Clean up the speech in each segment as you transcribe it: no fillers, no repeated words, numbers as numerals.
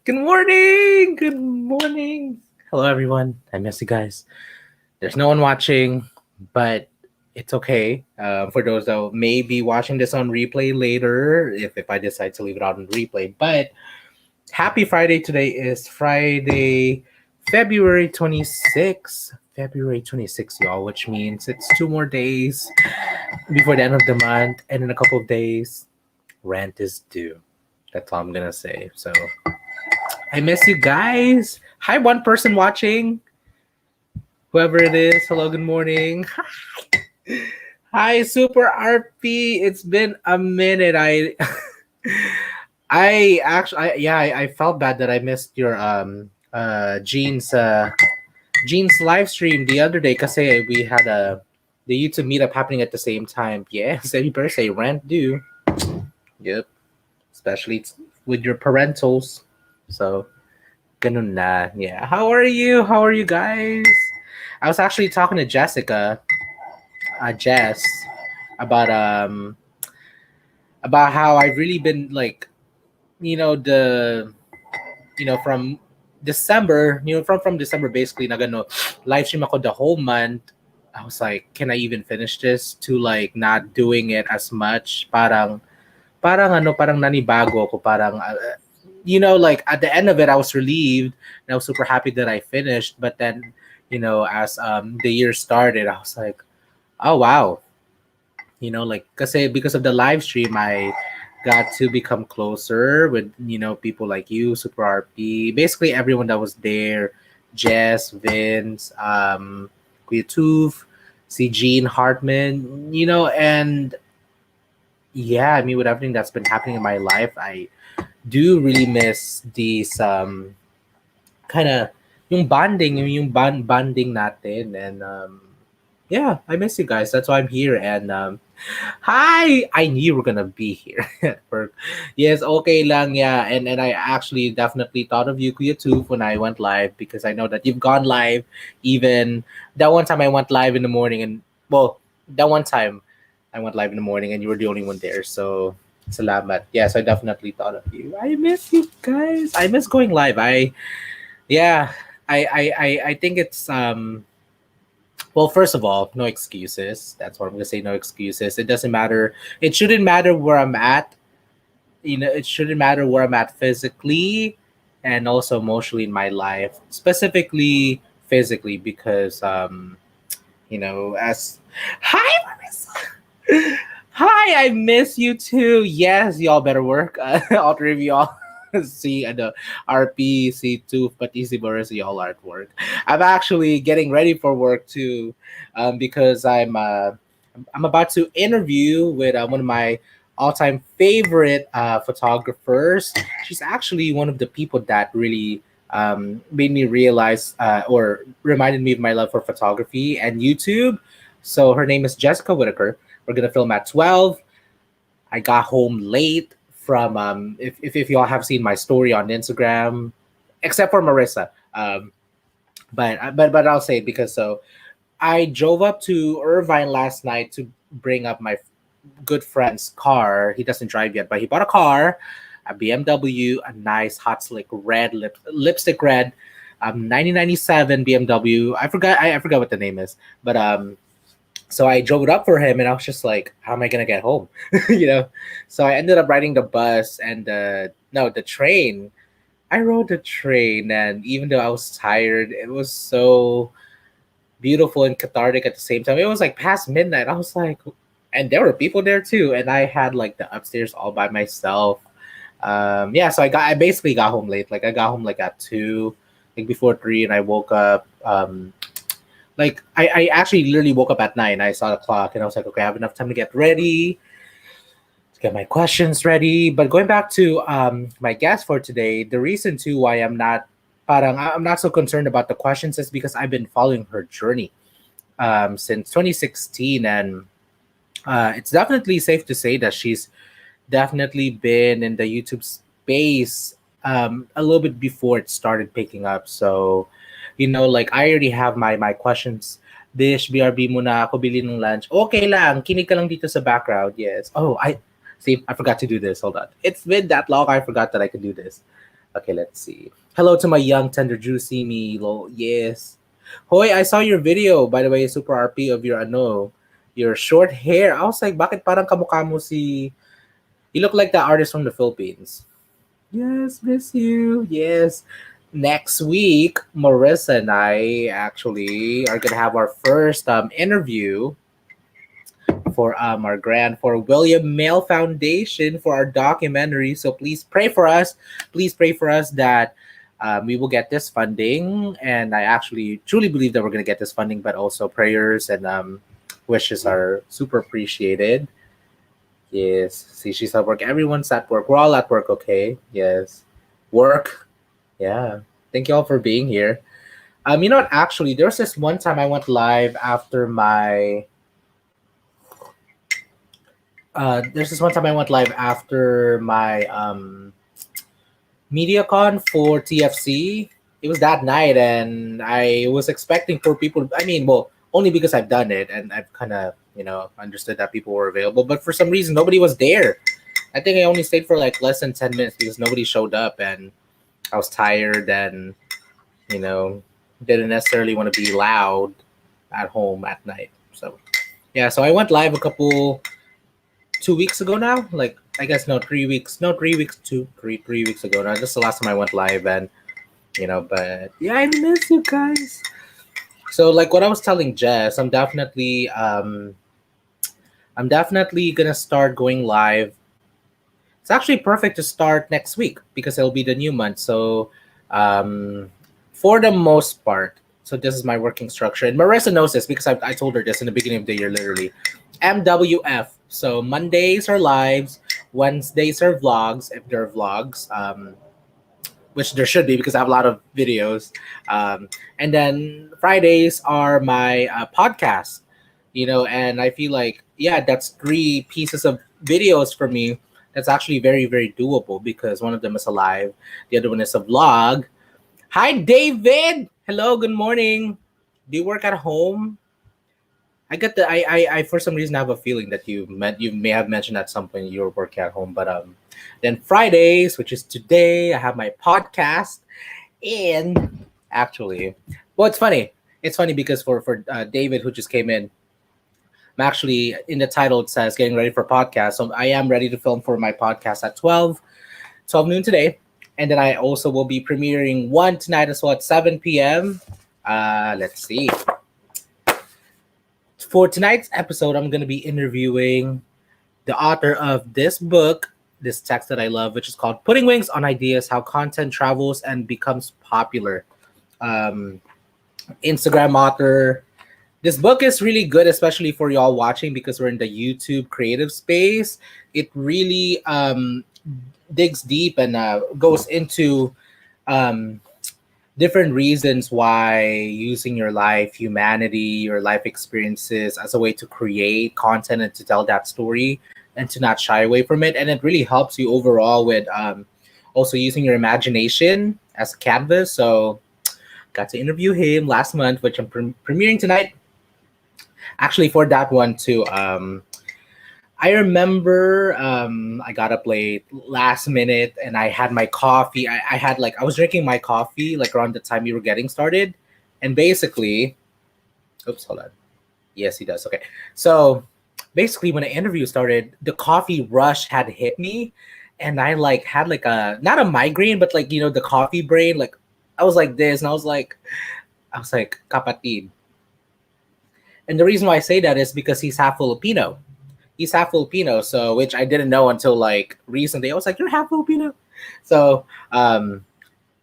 Good morning. Good morning. Hello, everyone. I miss you guys. There's no one watching, but it's okay. For those that may be watching this on replay later, if I decide to leave it out on replay. But happy Friday. Today is Friday, February 26th. February 26th, y'all, which means it's 2 more days before the end of the month. And in a couple of days, rent is due. That's all I'm going to say. So I miss you guys. Hi, one person watching. Whoever it is, hello, good morning. Hi, Super RP. It's been a minute. I felt bad that I missed your Jean's live stream the other day because we had the YouTube meetup happening at the same time. Yes, you better say rent due. Yep, especially with your parentals. So ganun na. Yeah. How are you? How are you guys? I was actually talking to Jess, about how I've really been like, the from December, from December basically nagano live stream ako the whole month. I was like, can I even finish this to like not doing it as much? Parang nanibago ako, like at the end of it I was relieved and I was super happy that I finished, but then as the year started I was like, oh wow, like because of the live stream I got to become closer with people like you, Super RP, basically everyone that was there, Jess, Vince, Kuya Tooth, si Jean Hartman, and yeah, I mean, with everything that's been happening in my life, I do really miss these kind of yung bonding, bonding natin, and yeah, I miss you guys. That's why I'm here. And hi, I knew you were gonna be here. Yes, okay lang, yeah. And I actually definitely thought of you, Kuya too, when I went live because I know that you've gone live. Even that one time I went live in the morning, and well, that one time I went live in the morning, and you were the only one there. So salamat. Yes, I definitely thought of you. I miss you guys. I miss going live. Yeah, I think it's well, first of all, no excuses. That's what I'm gonna say. No excuses. It doesn't matter. It shouldn't matter where I'm at. It shouldn't matter where I'm at physically, and also emotionally in my life. Specifically, physically, because as hi, Marissa. Hi, I miss you too. Yes, y'all better work. All three of y'all. See, the RP, C2, pati si Boris, y'all are at work. I'm actually getting ready for work too, because I'm about to interview with one of my all-time favorite photographers. She's actually one of the people that really made me realize or reminded me of my love for photography and YouTube. So her name is Jessica Whitaker. We're gonna film at 12. I got home late from if y'all have seen my story on Instagram, except for Marissa. But I'll say it because I drove up to Irvine last night to bring up my good friend's car. He doesn't drive yet, but he bought a car, a BMW, a nice hot slick red lipstick red, 1997 BMW. I forgot what the name is, but so I drove it up for him, and I was just like, how am I gonna get home? you know. So I ended up riding the bus and no, the train. I rode the train, and even though I was tired, it was so beautiful and cathartic at the same time. It was like past midnight. I was like, and there were people there too, and I had like the upstairs all by myself. Yeah, so I basically got home late. Like I got home like at 2, like before 3, and I woke up. Like I actually literally woke up at 9. I saw the clock, and I was like, okay, I have enough time to get ready, to get my questions ready. But going back to my guest for today, the reason too why I'm not so concerned about the questions is because I've been following her journey since 2016, and it's definitely safe to say that she's definitely been in the YouTube space a little bit before it started picking up. So, like I already have my questions. Dish, BRB muna ako, bili ng lunch. Okay lang, kinig ka lang dito sa background. Yes. Oh, I forgot to do this. Hold on. It's been that long, I forgot that I could do this. Okay, let's see. Hello to my young, tender, juicy me. Yes. Hoy, I saw your video, by the way, super RP of your your short hair. I was like, bakit parang kamukha mo si... You look like the artist from the Philippines. Yes, miss you. Yes. Next week, Marissa and I actually are gonna have our first interview for our grant for William Mail Foundation for our documentary. So please pray for us. Please pray for us that we will get this funding. And I actually truly believe that we're gonna get this funding, but also prayers and wishes are super appreciated. Yes. See, she's at work. Everyone's at work. We're all at work, okay? Yes. Work. Yeah. Thank you all for being here. You know what? Actually, there was this one time I went live after my there's this one time I went live after my MediaCon for TFC. It was that night, and I was expecting for people. I mean, well, only because I've done it and I've kind of understood that people were available. But for some reason, nobody was there. I think I only stayed for like less than 10 minutes because nobody showed up, and I was tired and you know didn't necessarily want to be loud at home at night. So yeah, so I went live a couple 2 weeks ago now. Like I guess no 3 weeks, no 3 weeks, 3 weeks ago now. That's the last time I went live, and but yeah, I miss you guys. So like what I was telling Jess, I'm definitely gonna start going live. It's actually perfect to start next week because it'll be the new month. So um, for the most part, so this is my working structure, and Marissa knows this because I told her this in the beginning of the year, literally. MWF. So Mondays are lives, Wednesdays are vlogs if there are vlogs, which there should be because I have a lot of videos, and then Fridays are my podcast. And I feel like yeah, that's three pieces of videos for me. That's actually very very doable because one of them is a live, the other one is a vlog. Hi David. Hello. Good morning. Do you work at home? I get the I for some reason have a feeling that you may have mentioned at some point you're working at home, but then Fridays, which is today, I have my podcast, and actually, well, it's funny. It's funny because for David who just came in, I'm actually in the title it says getting ready for podcast, so I am ready to film for my podcast at 12 noon today, and then I also will be premiering one tonight as well at 7 p.m. Let's see. For tonight's episode, I'm going to be interviewing the author of this book, this text that I love, which is called Putting Wings on Ideas How Content Travels and Becomes Popular. Um, Instagram author. This book is really good, especially for y'all watching because we're in the YouTube creative space. It really digs deep and goes into um, different reasons why using your life, humanity, your life experiences as a way to create content and to tell that story and to not shy away from it. And it really helps you overall with also using your imagination as a canvas. So, got to interview him last month, which I'm premiering tonight. Actually, for that one too. I remember I got up late, last minute, and I had my coffee. I had like I was drinking my coffee like around the time you were getting started, and basically, oops, hold on. Yes, he does. Okay, so basically, when the interview started, the coffee rush had hit me, and I like had like a not a migraine, but like the coffee brain. Like I was like this, and I was like kapatid. And the reason why I say that is because he's half Filipino. He's half Filipino, so which I didn't know until like recently. I was like, "You're half Filipino," so I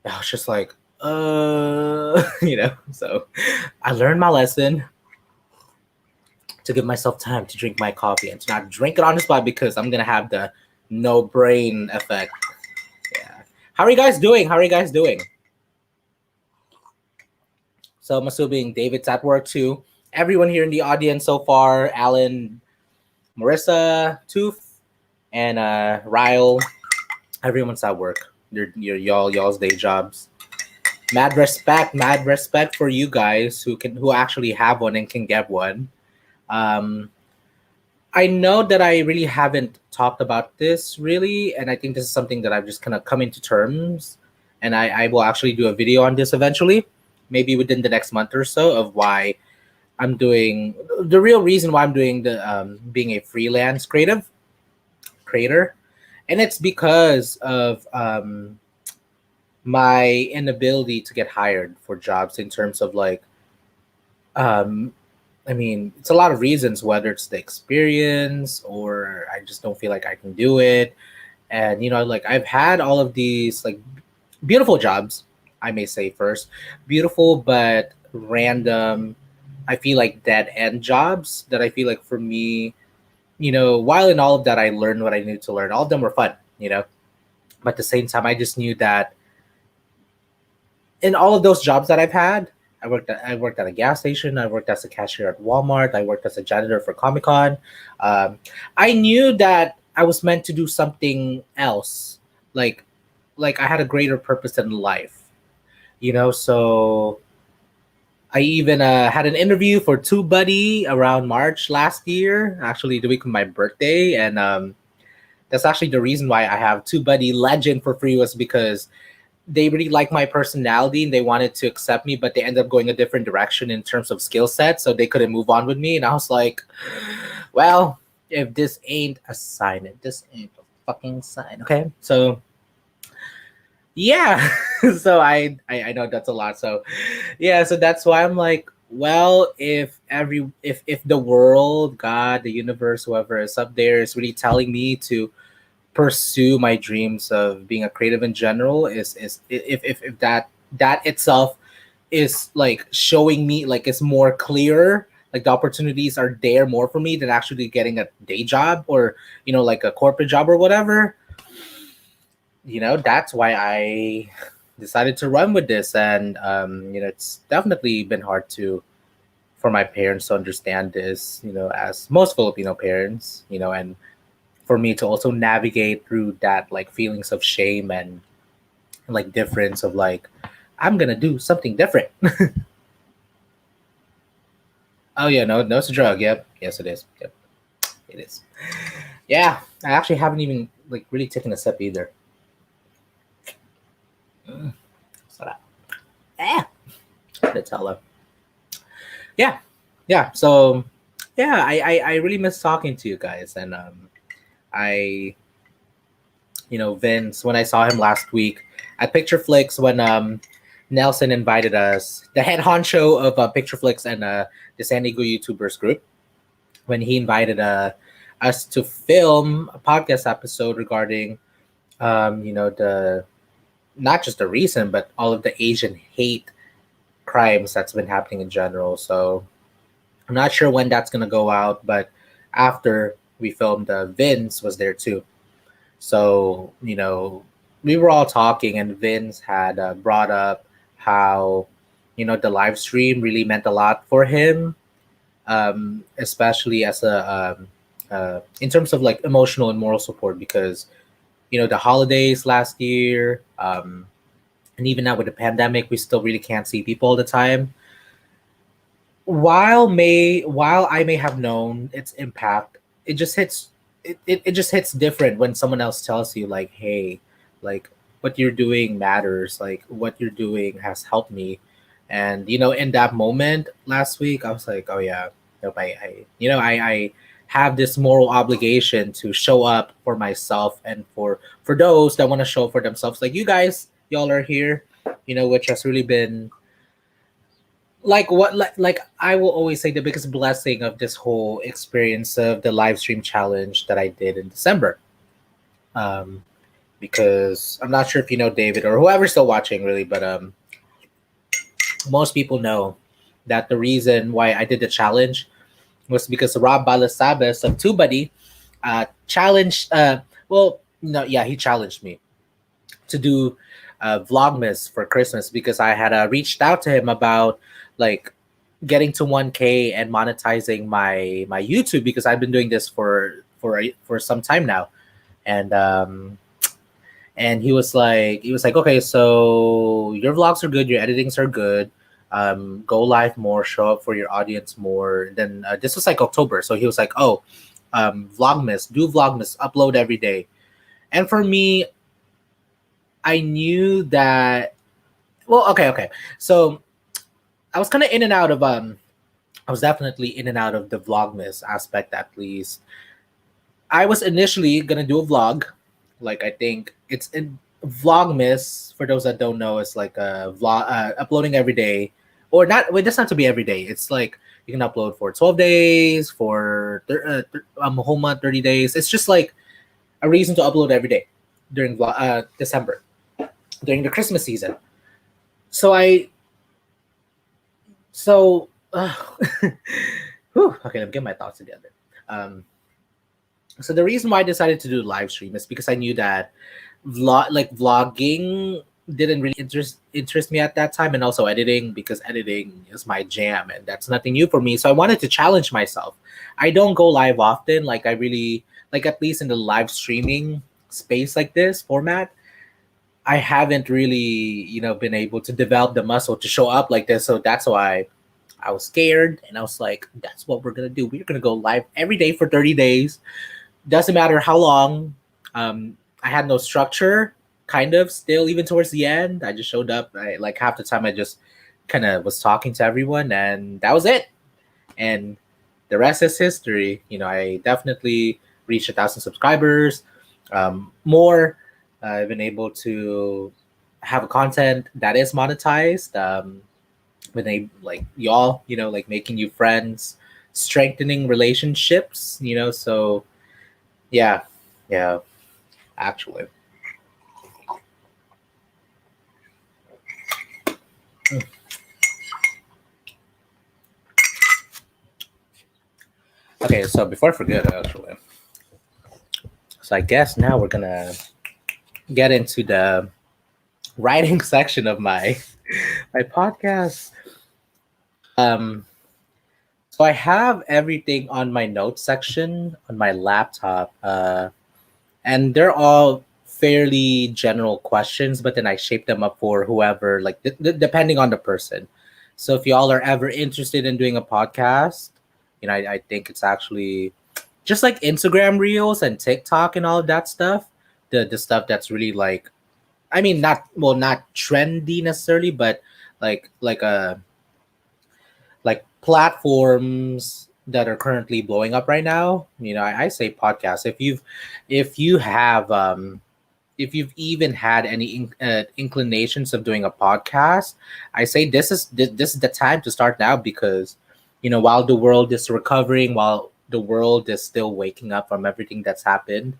was just like, So I learned my lesson to give myself time to drink my coffee and to not drink it on the spot because I'm gonna have the no brain effect. Yeah. How are you guys doing? How are you guys doing? So I'm assuming David's at work too. Everyone here in the audience so far, Alan, Marissa, Tooth, and Ryle, everyone's at work. Y'all's day jobs. Mad respect for you guys who actually have one and can get one. Um, I know that I really haven't talked about this really, and I think this is something that I've just kind of come into terms. and I will actually do a video on this eventually, maybe within the next month or so, of why I'm doing the real reason why I'm doing the being a freelance creative creator, and it's because of my inability to get hired for jobs in terms of like um, I mean, it's a lot of reasons, whether it's the experience or I just don't feel like I can do it. And like I've had all of these like beautiful jobs, I may say first, beautiful but random. I feel like dead end jobs that I feel like for me, while in all of that I learned what I needed to learn. All of them were fun. But at the same time, I just knew that in all of those jobs that I've had, I worked at a gas station. I worked as a cashier at Walmart. I worked as a janitor for Comic Con. Um, I knew that I was meant to do something else, like I had a greater purpose in life. So I even had an interview for TubeBuddy around March last year, actually the week of my birthday, and that's actually the reason why I have TubeBuddy Legend for free was because they really like my personality and they wanted to accept me, but they ended up going a different direction in terms of skill set, so they couldn't move on with me. And I was like, well, if this ain't a sign, if this ain't a fucking sign, okay? So yeah, so I know that's a lot. So yeah, so that's why I'm like, well, if the world, God, the universe, whoever is up there is really telling me to pursue my dreams of being a creative in general, is if that itself is like showing me like it's more clear, like the opportunities are there more for me than actually getting a day job or like a corporate job or whatever. That's why I decided to run with this. And it's definitely been hard to for my parents to understand this, as most Filipino parents, and for me to also navigate through that like feelings of shame and like difference of like I'm gonna do something different. Oh yeah, no, it's a drug. Yep, yes it is. Yep, it is. Yeah, I actually haven't even like really taken a sip either. Mm, so that, eh, that's hella. Yeah, yeah. So yeah, I really miss talking to you guys, and I Vince, when I saw him last week at Picture Flicks, when Nelson invited us, the head honcho of Picture Flicks and the San Diego YouTubers group, when he invited us to film a podcast episode regarding the not just the recent but all of the Asian hate crimes that's been happening in general. So I'm not sure when that's gonna go out, but after we filmed, Vince was there too. So, we were all talking, and Vince had brought up how, the live stream really meant a lot for him, especially as in terms of like emotional and moral support, because, the holidays last year, and even now with the pandemic, we still really can't see people all the time. While I may have known its impact, it just hits it just hits different when someone else tells you like, hey, like what you're doing matters, like what you're doing has helped me. And in that moment last week I was like, oh yeah, nope, I have this moral obligation to show up for myself and for those that want to show for themselves, like you guys, y'all are here, which has really been like what like I will always say the biggest blessing of this whole experience of the live stream challenge that I did in December. Um, because I'm not sure if you know David or whoever's still watching really, but most people know that the reason why I did the challenge was because Rob Balasabas of TubeBuddy challenged well no yeah he challenged me to do Vlogmas for Christmas because I had reached out to him about like getting to 1K and monetizing my YouTube because I've been doing this for some time now, and he was like, okay, so your vlogs are good, your editings are good. Go live more, show up for your audience more. Then this was like October, so he was like, oh, do Vlogmas, upload every day. And for me, I knew that. Well, okay. So I was kind of in and out of I was definitely in and out of the vlogmas aspect at least. I was initially gonna do a vlog, like I think it's in vlogmas. For those that don't know, it's like a vlog uploading every day, or not. Well, it doesn't have to be every day. It's like you can upload for 12 days, for a whole month, 30 days. It's just like a reason to upload every day during December, during the Christmas season. So I so okay, let me get my thoughts together. Um, so the reason why I decided to do live stream is because I knew that vlogging didn't really interest me at that time, and also editing, because editing is my jam and that's nothing new for me. So I wanted to challenge myself. I don't go live often, like I really like, at least in the live streaming space like this format. I haven't really, been able to develop the muscle to show up like this. So that's why I was scared, and I was like, that's what we're gonna do. We're gonna go live every day for 30 days. Doesn't matter how long. I had no structure, kind of, still, even towards the end. I just showed up. Like half the time I just kind of was talking to everyone, and that was it. And the rest is history. I definitely reached 1,000 subscribers, more. I've been able to have a content that is monetized. With like y'all, like making you friends, strengthening relationships. So yeah, yeah, actually. Mm. Okay, so before I forget, actually, so I guess now we're gonna get into the writing section of my podcast. Um, so I have everything on my notes section on my laptop, and they're all fairly general questions, but then I shape them up for whoever, like depending on the person. So if y'all are ever interested in doing a podcast, I think it's actually just like Instagram Reels and TikTok and all of that stuff. The stuff that's really like, I mean, not trendy necessarily, but like like platforms that are currently blowing up right now. I say podcasts. If you've even had any inclinations of doing a podcast, I say this is the time to start now, because while the world is recovering, while the world is still waking up from everything that's happened,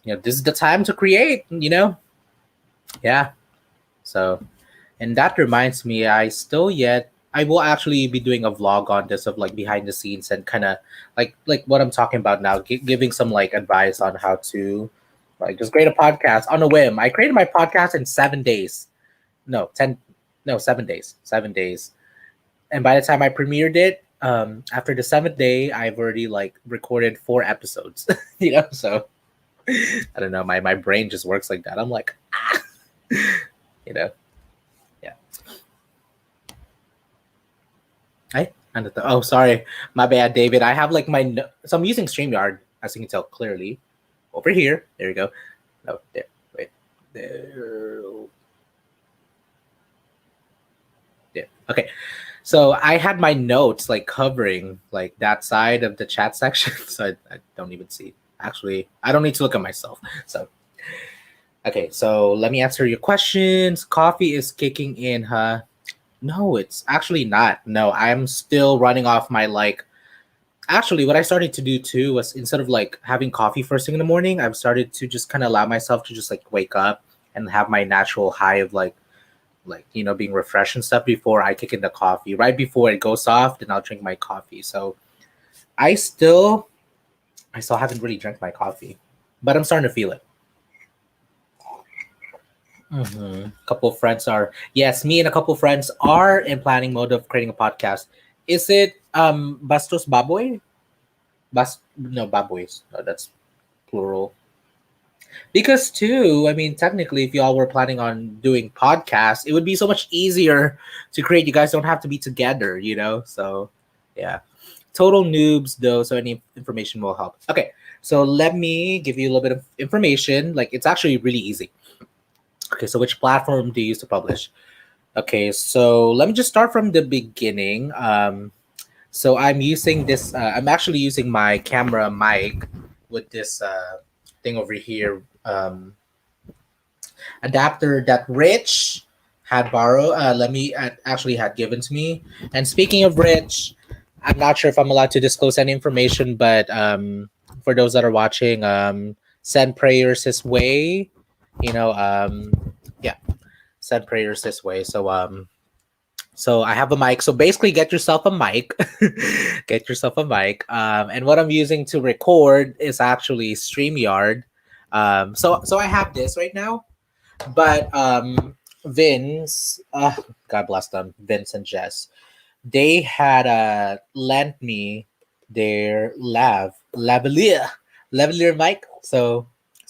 this is the time to create. Yeah. So, and that reminds me, I will actually be doing a vlog on this, of like behind the scenes, and kind of like what I'm talking about now, giving some like advice on how to like just create a podcast on a whim. I created my podcast in 7 days. No, 10, no, 7 days. 7 days. And by the time I premiered it, after the seventh day, I've already like recorded 4 episodes. So I don't know, my brain just works like that. I'm like, you know, yeah. Oh, sorry, my bad, David. I have like so I'm using StreamYard, as you can tell clearly. Over here, there you go. No, there. Wait, there. There. Okay, so I had my notes like covering like that side of the chat section, so I don't even see. Actually, I don't need to look at myself. So okay, so let me answer your questions. Coffee is kicking in, huh? No, it's actually not. No, I'm still running off my like. Actually, what I started to do too was, instead of like having coffee first thing in the morning, I've started to just kind of allow myself to just like wake up and have my natural high of like being refreshed and stuff before I kick in the coffee. Right before it goes off, then I'll drink my coffee. So I still I still haven't really drank my coffee, but I'm starting to feel it. Couple of friends are, yes, me and a couple of friends are in planning mode of creating a podcast. Is it Bastos Baboy? No, Baboys. No, that's plural. Because too, I mean, technically, if y'all were planning on doing podcasts, it would be so much easier to create. You guys don't have to be together. So yeah. Total noobs though, so any information will help. Okay, so let me give you a little bit of information. Like, it's actually really easy. Okay, so which platform do you use to publish? Okay, so let me just start from the beginning. So I'm using this. I'm actually using my camera mic with this thing over here. Adapter that Rich had borrowed. Let me actually had given to me. And speaking of Rich, I'm not sure if I'm allowed to disclose any information, but for those that are watching, send prayers his way. You know, yeah, send prayers this way. So I have a mic. So basically, get yourself a mic. Get yourself a mic. And what I'm using to record is actually StreamYard. So I have this right now, but Vince, God bless them, Vince and Jess, they had lent me their lavalier mic. So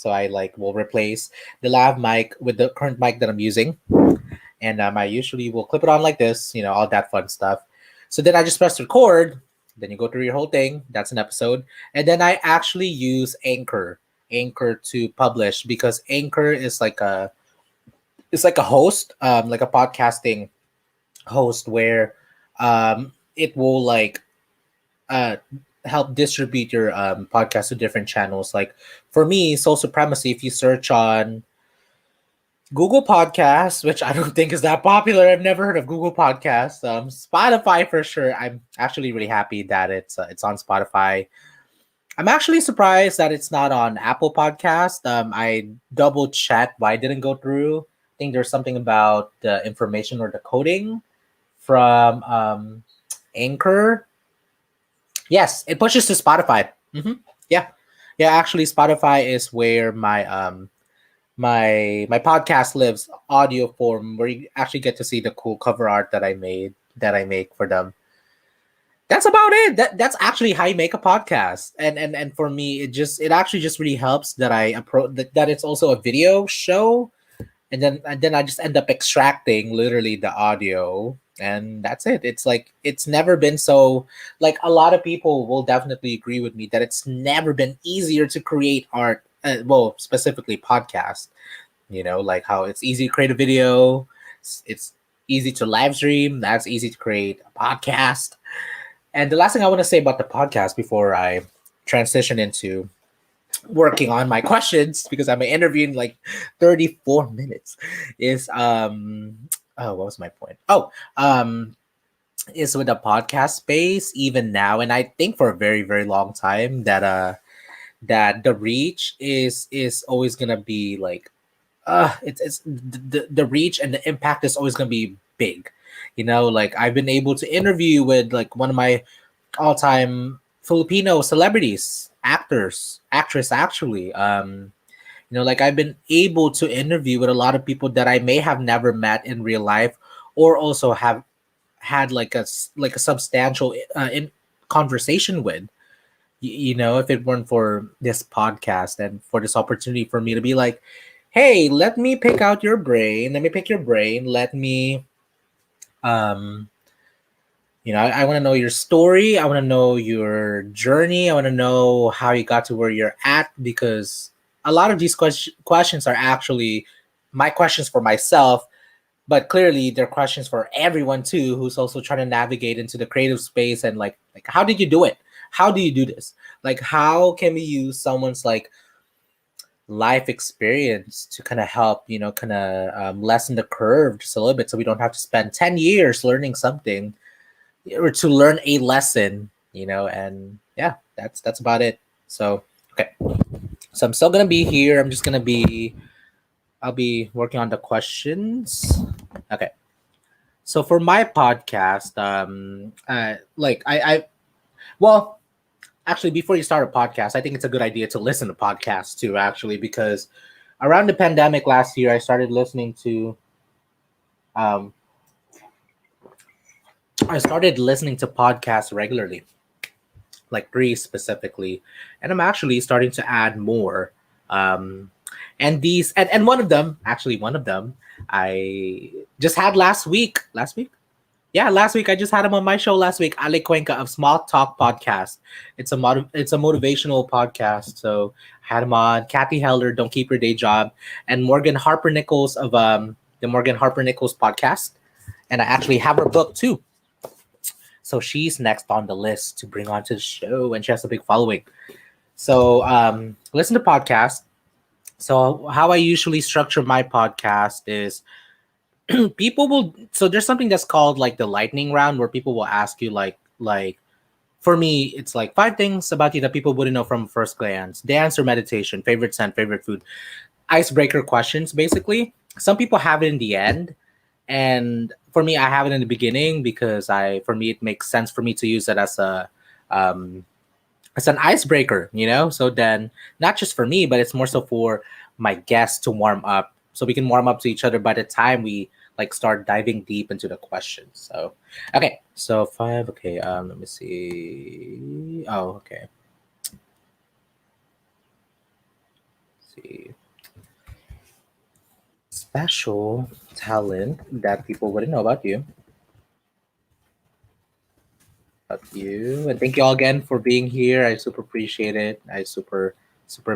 I like will replace the lav mic with the current mic that I'm using, and I usually will clip it on like this, all that fun stuff. So then I just press record. Then you go through your whole thing. That's an episode, and then I actually use Anchor to publish because Anchor is like a it's like a host, like a podcasting host where it will like uh help distribute your podcast to different channels. Like for me, Soul Supremacy, if you search on Google Podcasts, which I don't think is that popular. I've never heard of Google Podcasts. Spotify for sure. I'm actually really happy that it's on Spotify. I'm actually surprised that it's not on Apple Podcast. I double checked why it didn't go through. I think there's something about the information or the coding from Anchor. Yes, it pushes to Spotify. Yeah, yeah. Actually, Spotify is where my podcast lives, audio form, where you actually get to see the cool cover art that I make for them. That's about it. That's actually how you make a podcast. And for me, it actually just really helps that I approach that it's also a video show, and then I just end up extracting literally the audio, and that's it. It's like it's never been so, like, a lot of people will definitely agree with me that it's never been easier to create art, well, specifically podcast. Like how it's easy to create a video, it's easy to live stream, that's easy to create a podcast. And the last thing I want to say about the podcast before I transition into working on my questions, because I'm interviewing like 34 minutes, is oh, what was my point? Oh, is with the podcast space even now, and I think for a very, very long time that the reach is always gonna be like it's the reach and the impact is always gonna be big. Like I've been able to interview with like one of my all-time Filipino celebrities, actress actually. Like I've been able to interview with a lot of people that I may have never met in real life, or also have had like like a substantial in conversation with. If it weren't for this podcast and for this opportunity for me to be like, hey, let me pick out your brain, let me pick your brain, let me um I want to know your story. I want to know your journey. I want to know how you got to where you're at, because a lot of these questions are actually my questions for myself, but clearly they're questions for everyone too, who's also trying to navigate into the creative space. And like how did you do it? How do you do this? Like, how can we use someone's like life experience to kind of help, kind of lessen the curve just a little bit, so we don't have to spend 10 years learning something, or to learn a lesson, and yeah, that's about it. So okay, so I'm still gonna be here. I'll be working on the questions. Okay, so for my podcast, like I well, actually, before you start a podcast, I think it's a good idea to listen to podcasts too, actually, because around the pandemic last year I started listening to um podcasts regularly, like three specifically, and I'm actually starting to add more. Um, and these and one of them, I just had last week. Last week, Yeah, last week I just had him on my show last week. Ale Cuenca of Small Talk Podcast. It's a motivational podcast. So I had him on. Kathy Heller, Don't Keep Your Day Job, and Morgan Harper Nichols of the Morgan Harper Nichols podcast. And I actually have her book too. So she's next on the list to bring onto the show, and she has a big following. So listen to podcasts. So how I usually structure my podcast is people will so there's something that's called like the lightning round where people will ask you like for me it's like five things about you that people wouldn't know from first glance. Dance or meditation, favorite scent, favorite food, icebreaker questions basically. Some people have it in the end, and for me I have it in the beginning because I for me it makes sense for me to use it um as an icebreaker, so then not just for me but it's more so for my guests to warm up so we can warm up to each other by the time we like start diving deep into the questions. So okay, so five. Okay, let me see. Oh, okay. Let's see, special talent that people wouldn't know about you. And thank you all again for being here. I super appreciate it. I super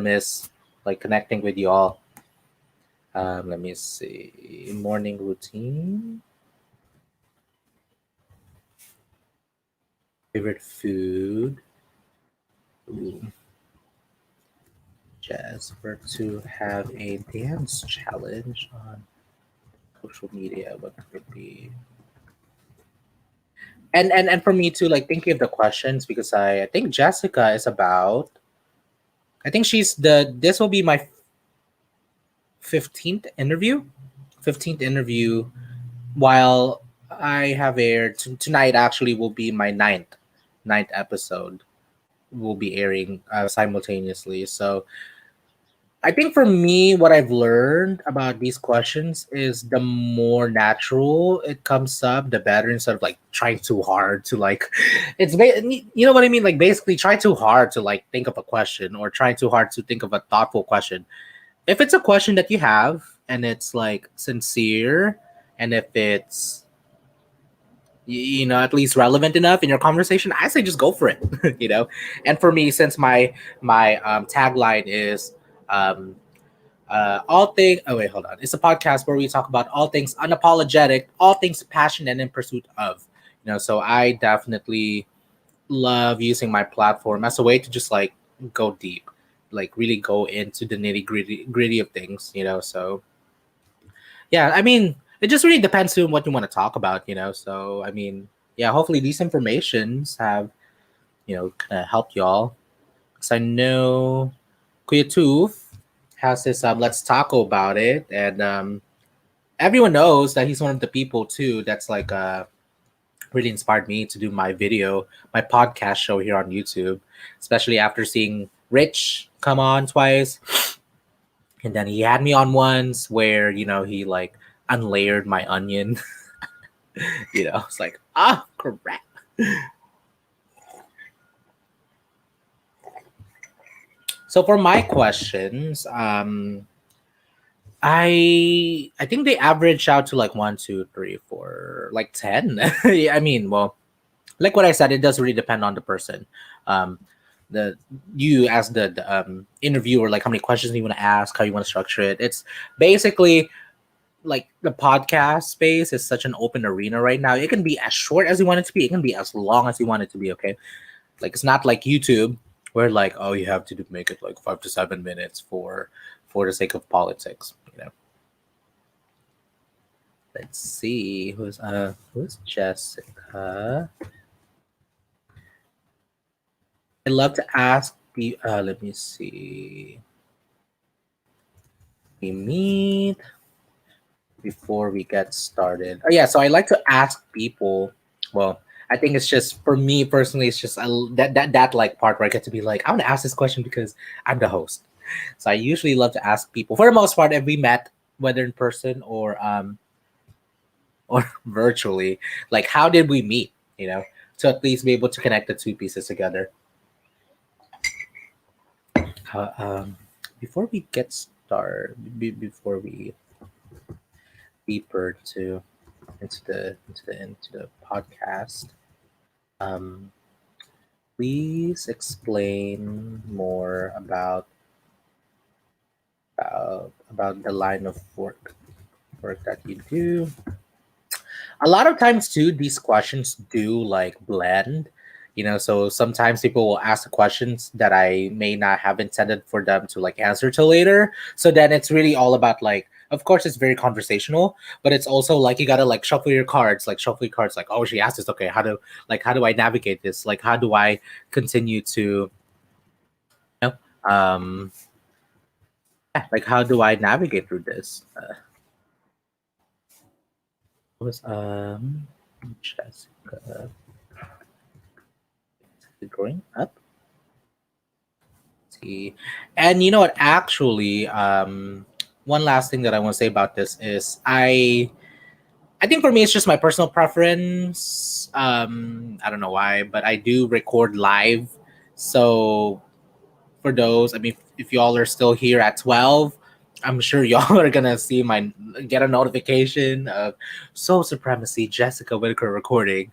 miss like connecting with you all. Let me see. Morning routine. Favorite food. Ooh. Jasper to have a dance challenge on social media. What could it be? And for me too, like thinking of the questions because I think Jessica is about. I think she's the. This will be my 15th interview. 15th interview. While I have aired tonight, actually will be my ninth episode. Will be airing simultaneously. So I think for me, what I've learned about these questions is the more natural it comes up, the better. Instead of like trying too hard to like, you know what I mean. Like basically, try too hard to like think of a question or try too hard to think of a thoughtful question. If it's a question that you have and it's like sincere, and if it's at least relevant enough in your conversation, I say just go for it. And for me, since my tagline is um all things oh wait, hold on, it's a podcast where we talk about all things unapologetic, all things passion and in pursuit of, so I definitely love using my platform as a way to just like go deep, like really go into the nitty gritty of things, so yeah, I mean, it just really depends on what you want to talk about, so I mean, yeah, hopefully these informations have kind of helped y'all, because I know Kuya Tooth has this let's taco about it, and everyone knows that he's one of the people too that's like really inspired me to do my podcast show here on YouTube, especially after seeing Rich come on twice, and then he had me on once where he like unlayered my onion. It's like, crap. So for my questions, I think they average out to like one, two, three, four, like 10. Yeah, I mean, well, like what I said, it does really depend on the person. Um, the you as the interviewer, like how many questions you want to ask, how you want to structure it. It's basically like the podcast space is such an open arena right now. It can be as short as you want it to be. It can be as long as you want it to be. Okay, like it's not like YouTube where like, oh, you have to make it like 5 to 7 minutes for the sake of politics. Let's see who's Jessica. I love to ask the let me see. We meet before we get started. Oh yeah, so I like to ask people. Well, I think it's just for me personally. It's just that like part where I get to be like, I want to ask this question because I'm the host. So I usually love to ask people. For the most part, if we met, whether in person or virtually, like how did we meet? To at least be able to connect the two pieces together. Uh, um, Before we get started, before we deeper to. into the podcast. Um, please explain more about the line of work that you do. A lot of times too, these questions do like blend, so sometimes people will ask the questions that I may not have intended for them to like answer till later. So then it's really all about like, of course it's very conversational, but it's also like you gotta like shuffle your cards like, oh, she asked this, okay, how do I navigate this, like how do I continue to, um yeah, like how do I navigate through this. What was Jessica growing up. See. And you know what? Actually, one last thing that I want to say about this is I think for me it's just my personal preference. I don't know why, but I do record live. So for those, I mean, if y'all are still here at 12, I'm sure y'all are gonna see my get a notification of Soul Supremacy Jessica Whitaker recording.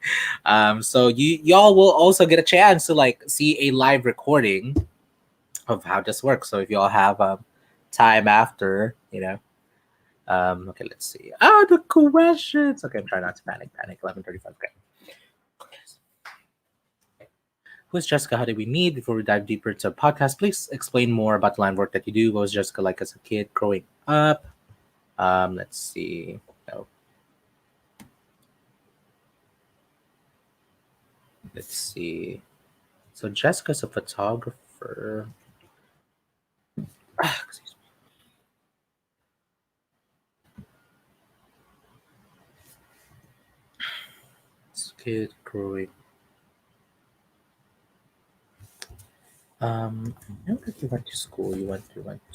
So y'all will also get a chance to like see a live recording of how this works. So if y'all have time after, okay, let's see. Oh, the questions. Okay, I'm trying not to panic. Panic. 11:35. Okay. Who is Jessica? How did we meet? Before we dive deeper into the podcast, please explain more about the line of work that you do. What was Jessica like as a kid growing up? Let's see. Oh, let's see. So Jessica's a photographer. Excuse me. Kid growing. I know that you went to school. You went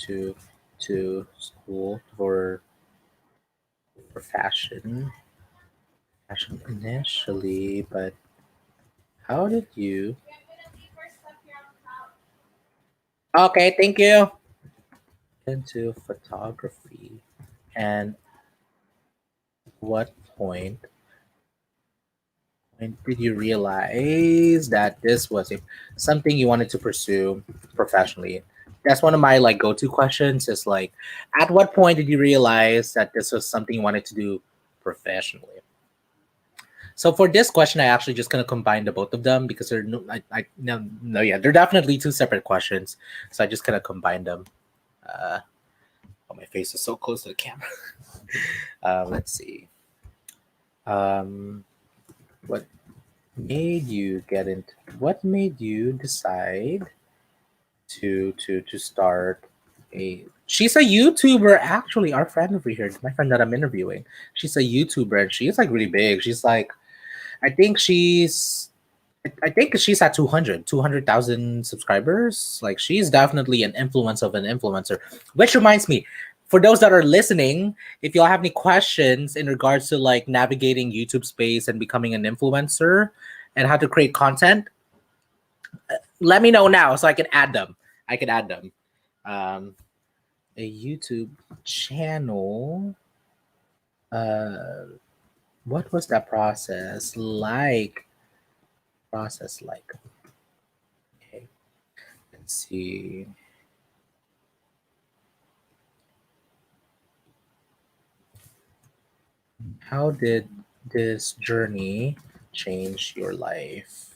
to school for fashion initially, but how did you? Okay, thank you. Into photography, and what point did you realize that this was something you wanted to pursue professionally? That's one of my like go-to questions. Is like, at what point did you realize that this was something you wanted to do professionally? So for this question, I actually just gonna combine the both of them because they're no, no, yeah, they're definitely two separate questions. So I just gonna combine them. Uh, oh, my face is so close to the camera. Let's see. Um, what made you get into? What made you decide to start a? She's a YouTuber, actually. Our friend over here, my friend that I'm interviewing, she's a YouTuber, and she's like really big. She's like, I think she's I think she's at 200,000 subscribers. Like she's definitely an influence of an influencer. Which reminds me, for those that are listening, if y'all have any questions in regards to like navigating YouTube space and becoming an influencer and how to create content, let me know now so I can add them. I can add them. Um, a YouTube channel. Uh, what was that process like? Okay, let's see. How did this journey change your life?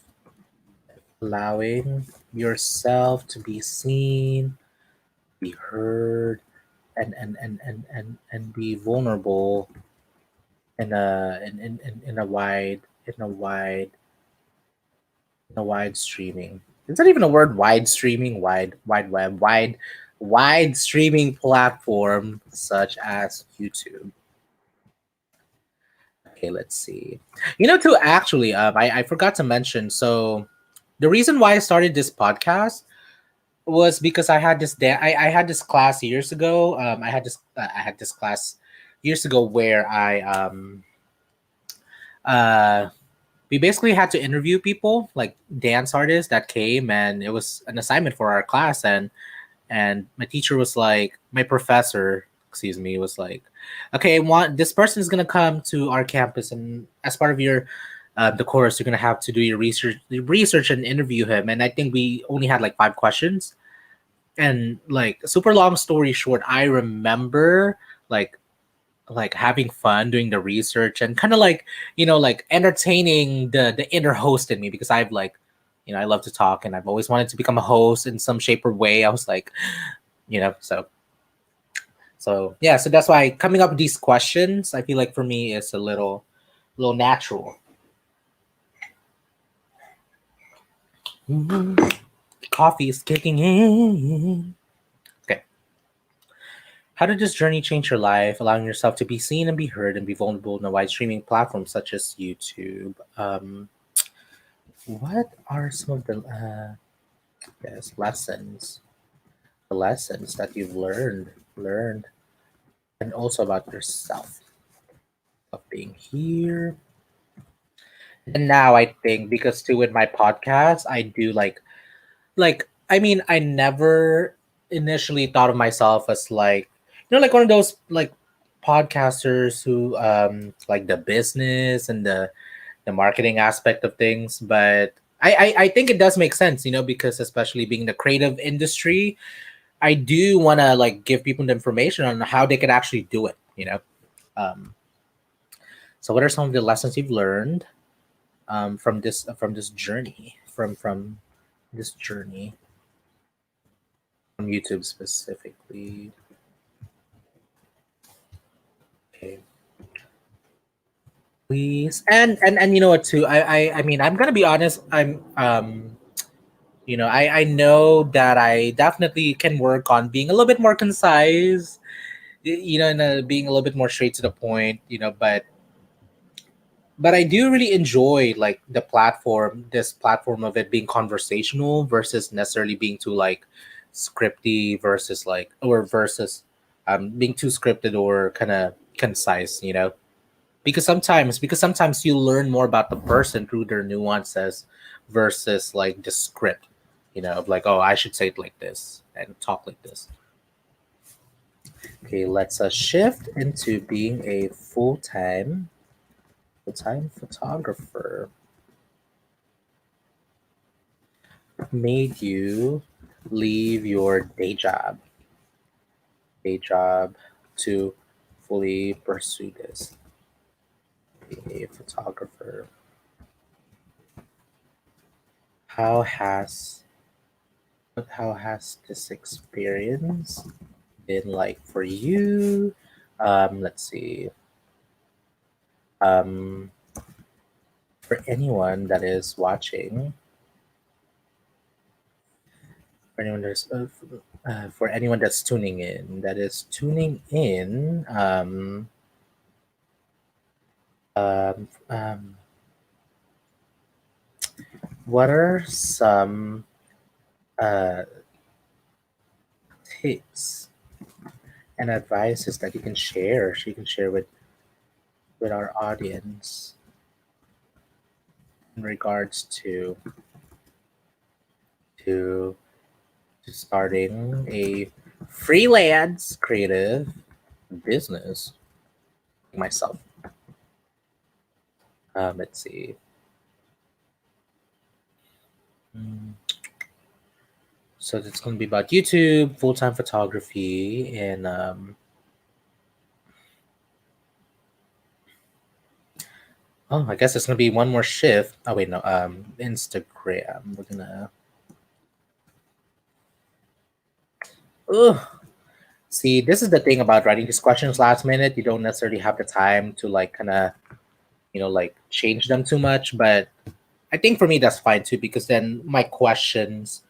Allowing yourself to be seen, be heard, and be vulnerable in a wide streaming. Is that even a word? Wide streaming, wide web, wide streaming platform such as YouTube. Okay, let's see. Too actually, I forgot to mention. So, the reason why I started this podcast was because I had this class years ago. I had this class years ago where I uh we basically had to interview people like dance artists that came, and it was an assignment for our class, and my teacher was like, my professor. excuse me, was like, okay, want this person is gonna come to our campus, and as part of your the course, you're gonna have to do your research and interview him. And I think we only had like 5 questions. And like super long story short, I remember like having fun doing the research and kind of like like entertaining the inner host in me, because I've like I love to talk and I've always wanted to become a host in some shape or way. I was like, so yeah, so that's why coming up with these questions, I feel like for me is a little natural. Mhm. Coffee is kicking in. Okay. How did this journey change your life, allowing yourself to be seen and be heard and be vulnerable in a wide streaming platform such as YouTube? What are some of the yes, lessons, the lessons that you've learned, and also about yourself of being here? And now I think because too with my podcast, I do like I mean I never initially thought of myself as like like one of those like podcasters who like the business and the marketing aspect of things, but I think it does make sense, because especially being the creative industry, I do want to like give people the information on how they can actually do it. um so what are some of the lessons you've learned from this journey, from this journey on YouTube specifically? Okay, please. And you know what too? I mean, I'm gonna be honest. I know that I definitely can work on being a little bit more concise. And being a little bit more straight to the point. But I do really enjoy like this platform of it being conversational versus necessarily being too like scripty versus like or versus being too scripted or kind of concise. Because sometimes you learn more about the person through their nuances versus like the script, of like, oh, I should say it like this and talk like this. Okay, let's shift into being a full-time photographer. Made you leave your day job to fully pursue this, be a photographer? How has this experience been like for you? Let's see. Um, for anyone that is watching, for anyone for anyone that's tuning in, um, what are some uh, tips and advices that you can share with our audience in regards to to starting a freelance creative business myself. Let's see. Mm, So it's going to be about YouTube, full time photography, and oh, I guess it's going to be one more shift. Oh wait, no, Instagram. We're gonna. Ugh. See, this is the thing about writing these questions last minute. You don't necessarily have the time to like kind of like change them too much, but I think for me that's fine too, because then my questions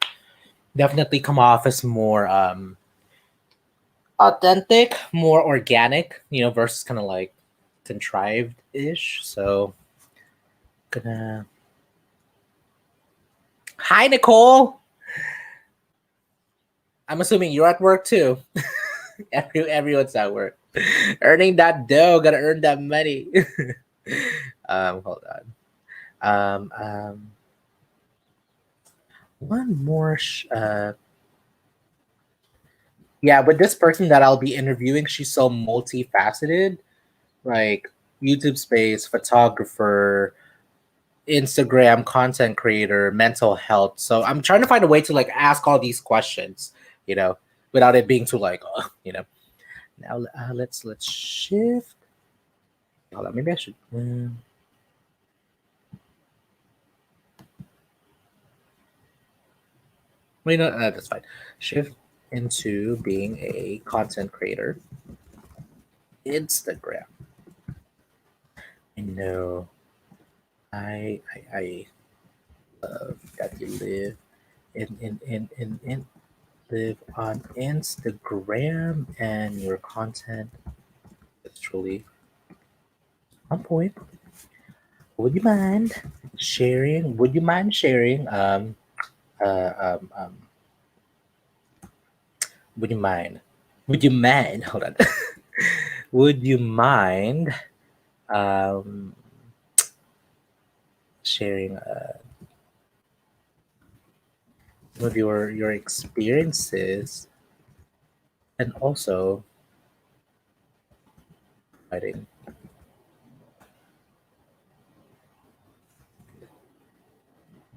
definitely come off as more authentic, more organic, versus kind of like contrived ish. So gonna hi Nicole. I'm assuming you're at work too. Everyone's at work. Earning that dough, gotta earn that money. Hold on. One more Yeah, but this person that I'll be interviewing, she's so multifaceted, like YouTube space, photographer, Instagram content creator, mental health. So I'm trying to find a way to like ask all these questions, you know, without it being too like, you know. Now let's shift. Hold on, maybe I should. Well, you know, that's fine. Shift into being a content creator. Instagram. I know. I love that you live in live on Instagram and your content is truly on point. Would you mind sharing? Would you mind sharing? Uh, um, um, would you mind? Would you mind? Hold on. Would you mind um, sharing some of your experiences and also writing,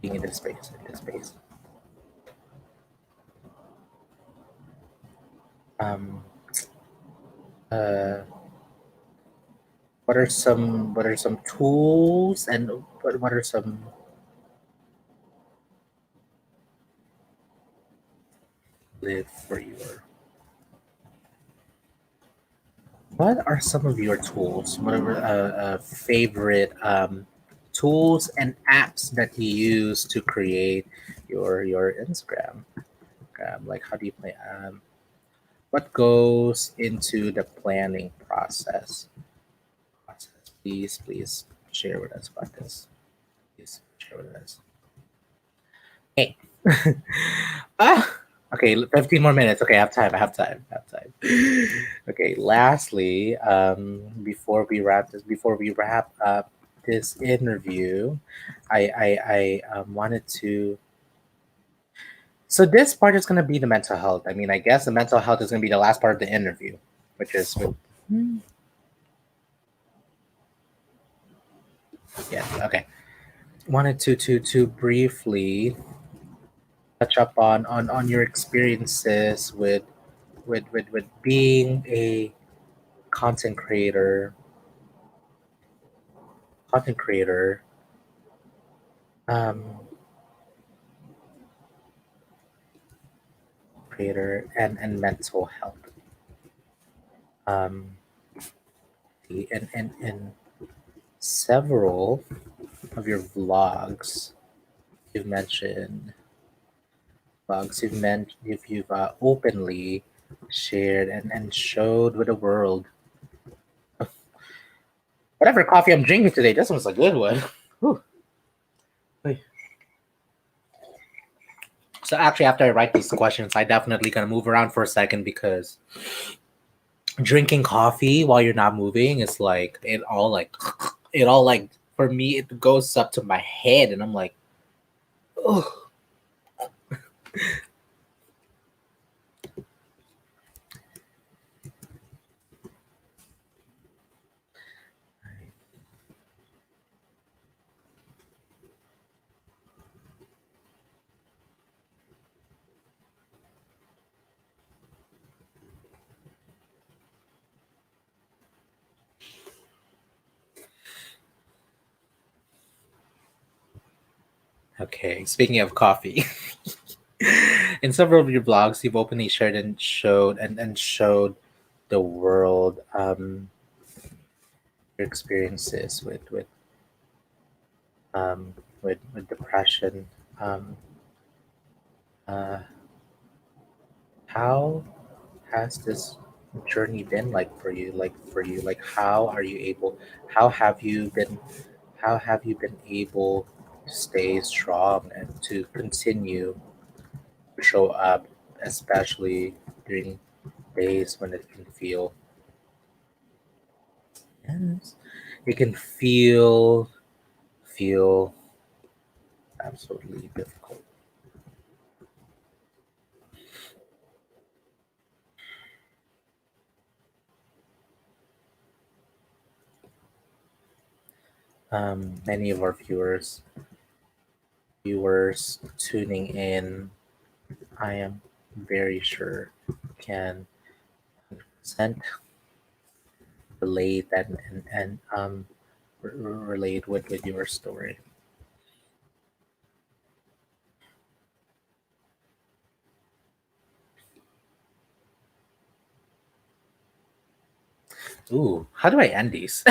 being in this space, in this space. Um, uh, what are some tools and what are some live for your what are some of your tools? Whatever favorite tools and apps that you use to create your Instagram? Like how do you play? What goes into the planning process? Please share with us about this. Please share with us. Hey. ah. Okay, 15 more minutes. Okay, I have time. I have time. I have time. Okay, lastly, before we wrap up this interview, I wanted to. So this part is gonna be the mental health. I mean, I guess the mental health is gonna be the last part of the interview, which is with, yeah. Okay, wanted to briefly touch up on your experiences with being a content creator content creator um creator and mental health um and several of your vlogs you've mentioned if you've openly shared and showed with the world whatever coffee I'm drinking today. This one's a good one. Whew. So actually, after I write these questions, I definitely gonna move around for a second because drinking coffee while you're not moving is like it all like for me it goes up to my head and I'm like, oh. Okay, speaking of coffee, in several of your blogs, you've openly shared and showed the world your experiences um, with depression. Um, uh, how has this journey been like for you? Like how are you able? How have you been? How have you been able to stay strong and to continue to show up, especially during days when it can feel yes, it can feel absolutely difficult. many of our viewers tuning in, I am very sure can 100% relate and relate with your story. Ooh, how do I end these?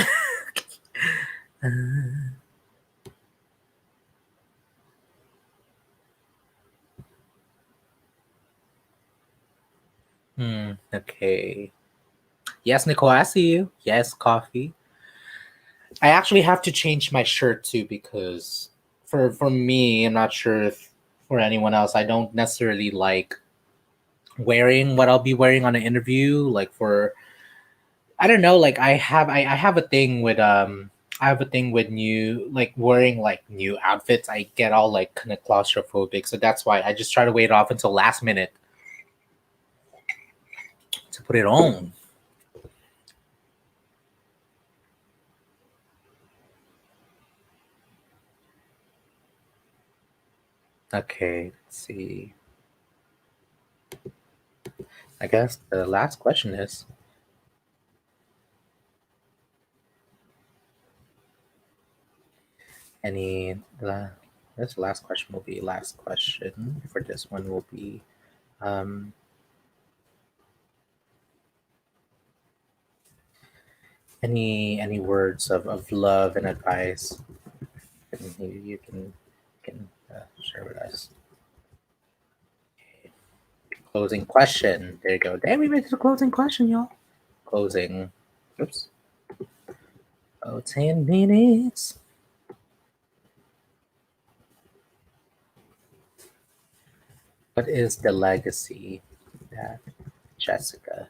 Okay. Yes, Nicole, I see you. Yes, coffee. I actually have to change my shirt too because for me, I'm not sure if for anyone else, I don't necessarily like wearing what I'll be wearing on an interview. Like for I don't know, like I have a thing with I have a thing with new like wearing like new outfits. I get all like kind of claustrophobic, so that's why I just try to wait off until last minute to put it on. Okay, let's see. I guess the last question is any la this last question will be last question for this one will be um any words of love and advice you can share with us. Closing question. There you go. Damn, we made it to the closing question, y'all. Closing. Oops. Oh, 10 minutes. What is the legacy that Jessica?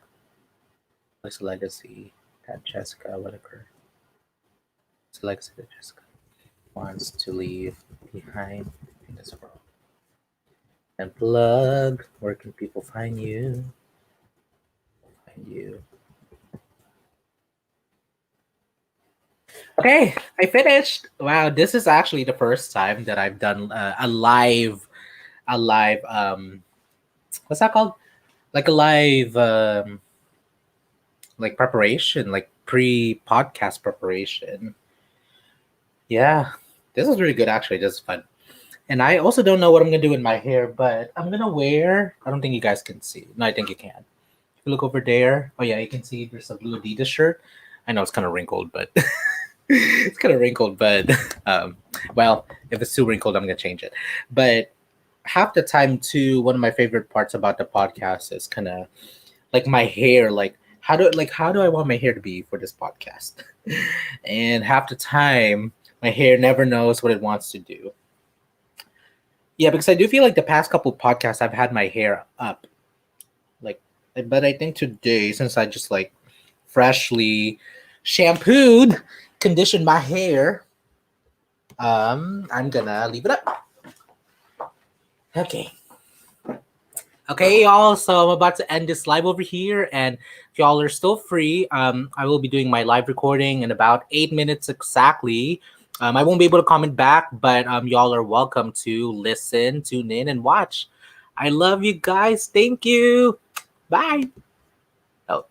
What's the legacy that Jessica Whitaker? What's the legacy that Jessica wants to leave behind in this world? And plug. Where can people find you? Find you. Okay, I finished. Wow, this is actually the first time that I've done a live what's that called? Like a live like preparation, like pre-podcast preparation. Yeah. This is really good actually. This is fun. And I also don't know what I'm gonna do with my hair, but I'm gonna wear I don't think you guys can see. No, I think you can. If you look over there, oh yeah, you can see there's a blue Adidas shirt. I know it's kind of wrinkled, but it's kind of wrinkled, but well, if it's too wrinkled, I'm gonna change it. But half the time too, one of my favorite parts about the podcast is kind of like my hair. How do I want my hair to be for this podcast? And half the time, my hair never knows what it wants to do. Yeah, because I do feel like the past couple podcasts I've had my hair up, like, but I think today since I just like freshly shampooed, conditioned my hair, I'm gonna leave it up. Okay. Okay, y'all. So I'm about to end this live over here, and if y'all are still free, I will be doing my live recording in about 8 minutes exactly. I won't be able to comment back, but y'all are welcome to listen, tune in, and watch. I love you guys. Thank you. Bye. Oh.